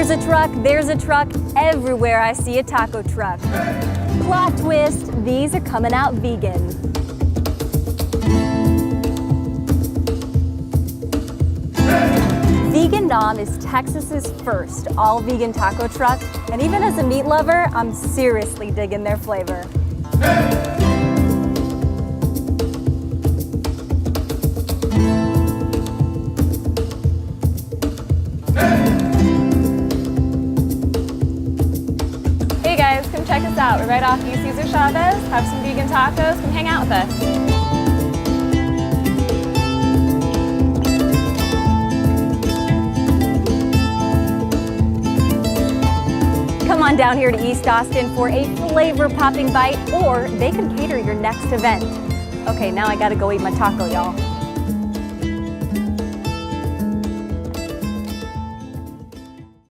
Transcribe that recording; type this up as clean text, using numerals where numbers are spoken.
Here's a truck, there's a truck, everywhere I see a taco truck. Plot twist, these are coming out vegan. Vegan Nom is Texas's first all-vegan taco truck, and even as a meat lover, I'm seriously digging their flavor. Hey guys, come check us out. We're right off East Cesar Chavez, have some vegan tacos, come hang out with us. Come on down here to East Austin for a flavor-popping bite, or they can cater your next event. Okay, now I gotta go eat my taco, y'all.